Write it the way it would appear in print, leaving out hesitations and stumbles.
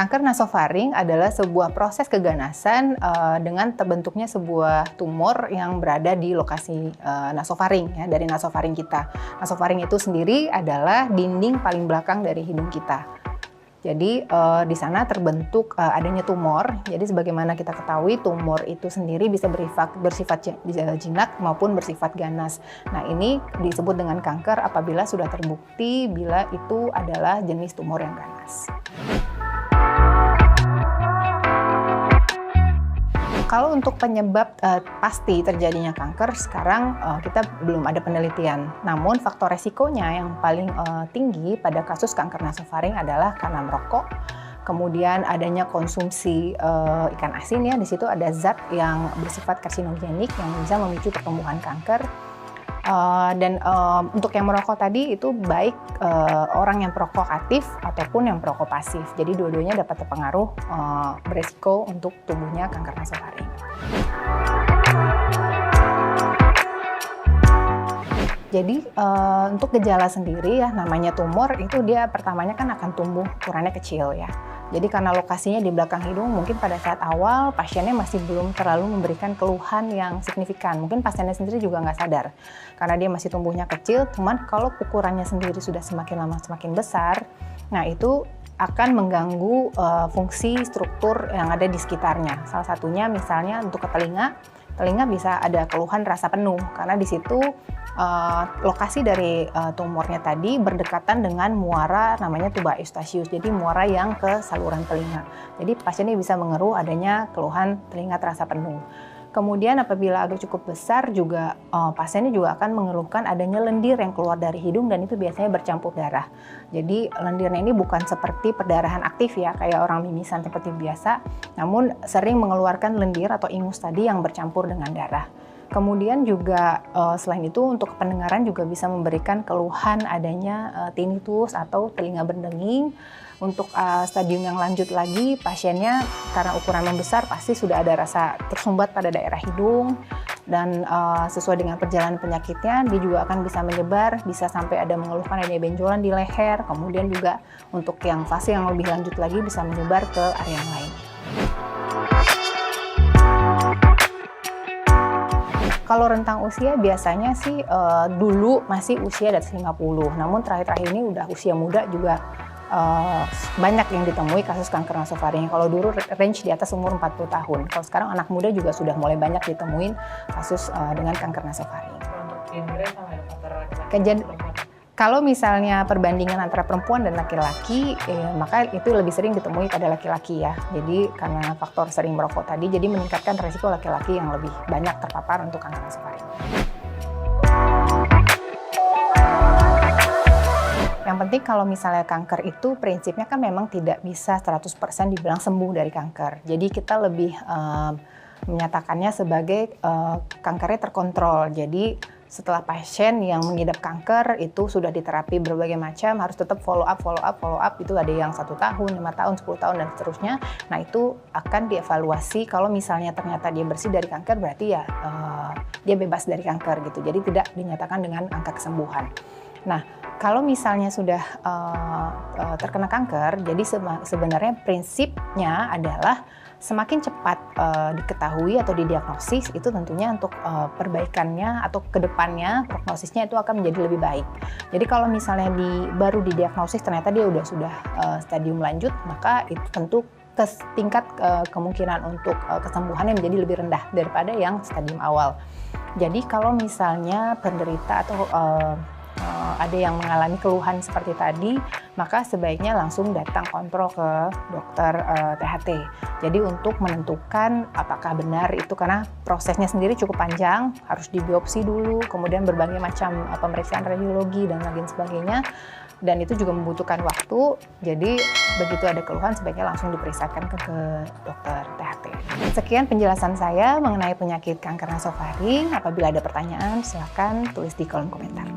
Kanker nasofaring adalah sebuah proses keganasan dengan terbentuknya sebuah tumor yang berada di lokasi nasofaring, ya, dari nasofaring kita. Nasofaring itu sendiri adalah dinding paling belakang dari hidung kita. Jadi di sana terbentuk adanya tumor. Jadi sebagaimana kita ketahui, tumor itu sendiri bisa bersifat jinak maupun bersifat ganas. Nah, ini disebut dengan kanker apabila sudah terbukti bila itu adalah jenis tumor yang ganas. Kalau untuk penyebab pasti terjadinya kanker, sekarang kita belum ada penelitian. Namun faktor resikonya yang paling tinggi pada kasus kanker nasofaring adalah karena merokok, kemudian adanya konsumsi ikan asin, ya, di situ ada zat yang bersifat karsinogenik yang bisa memicu pertumbuhan kanker. Untuk yang merokok tadi itu baik orang yang perokok aktif ataupun yang perokok pasif. Jadi dua-duanya dapat terpengaruh beresiko untuk tumbuhnya kanker nasofaring. Jadi untuk gejala sendiri, ya, namanya tumor itu dia pertamanya kan akan tumbuh ukurannya kecil, ya. Jadi karena lokasinya di belakang hidung, mungkin pada saat awal pasiennya masih belum terlalu memberikan keluhan yang signifikan. Mungkin pasiennya sendiri juga nggak sadar karena dia masih tumbuhnya kecil. Cuman kalau ukurannya sendiri sudah semakin lama semakin besar, nah itu akan mengganggu fungsi struktur yang ada di sekitarnya. Salah satunya misalnya untuk ke telinga bisa ada keluhan rasa penuh karena di situ lokasi dari tumornya tadi berdekatan dengan muara namanya tuba eustachius, jadi muara yang ke saluran telinga. Jadi pasiennya bisa mengeluh adanya keluhan telinga terasa penuh. Kemudian apabila agak cukup besar juga pasiennya juga akan mengeluhkan adanya lendir yang keluar dari hidung dan itu biasanya bercampur darah. Jadi lendirnya ini bukan seperti perdarahan aktif, ya, kayak orang mimisan seperti biasa, namun sering mengeluarkan lendir atau ingus tadi yang bercampur dengan darah. Kemudian juga selain itu untuk pendengaran juga bisa memberikan keluhan adanya tinnitus atau telinga berdenging. Untuk stadium yang lanjut lagi, pasiennya karena ukuran membesar pasti sudah ada rasa tersumbat pada daerah hidung dan sesuai dengan perjalanan penyakitnya dia juga akan bisa menyebar, bisa sampai ada mengeluhkan adanya benjolan di leher. Kemudian juga untuk yang fase yang lebih lanjut lagi bisa menyebar ke area yang lain. Kalau rentang usia biasanya sih dulu masih usia di atas 50, namun terakhir-terakhir ini udah usia muda juga banyak yang ditemui kasus kanker nasofaring. Kalau dulu range di atas umur 40 tahun, kalau sekarang anak muda juga sudah mulai banyak ditemuin kasus dengan kanker nasofaring. Kalau misalnya perbandingan antara perempuan dan laki-laki, maka itu lebih sering ditemui pada laki-laki, ya. Jadi karena faktor sering merokok tadi, jadi meningkatkan resiko laki-laki yang lebih banyak terpapar untuk kanker nasofaring. Yang penting kalau misalnya kanker itu prinsipnya kan memang tidak bisa 100% dibilang sembuh dari kanker. Jadi kita lebih menyatakannya sebagai kankernya terkontrol. Jadi setelah pasien yang mengidap kanker itu sudah diterapi berbagai macam, harus tetap follow up, itu ada yang 1 tahun, 5 tahun, 10 tahun, dan seterusnya. Nah itu akan dievaluasi, kalau misalnya ternyata dia bersih dari kanker, berarti ya dia bebas dari kanker gitu. Jadi tidak dinyatakan dengan angka kesembuhan. Nah, kalau misalnya sudah terkena kanker, jadi sebenarnya prinsipnya adalah semakin cepat diketahui atau didiagnosis, itu tentunya untuk perbaikannya atau kedepannya prognosisnya itu akan menjadi lebih baik. Jadi kalau misalnya baru didiagnosis ternyata dia sudah stadium lanjut, maka itu tentu tingkat kemungkinan untuk kesembuhannya menjadi lebih rendah daripada yang stadium awal. Jadi kalau misalnya penderita atau ada yang mengalami keluhan seperti tadi, maka sebaiknya langsung datang kontrol ke dokter THT. Jadi untuk menentukan apakah benar itu, karena prosesnya sendiri cukup panjang, harus dibiopsi dulu, kemudian berbagai macam pemeriksaan radiologi dan lain sebagainya. Dan itu juga membutuhkan waktu, jadi begitu ada keluhan sebaiknya langsung diperiksakan ke dokter THT. Sekian penjelasan saya mengenai penyakit kanker nasofaring. Apabila ada pertanyaan, silakan tulis di kolom komentar.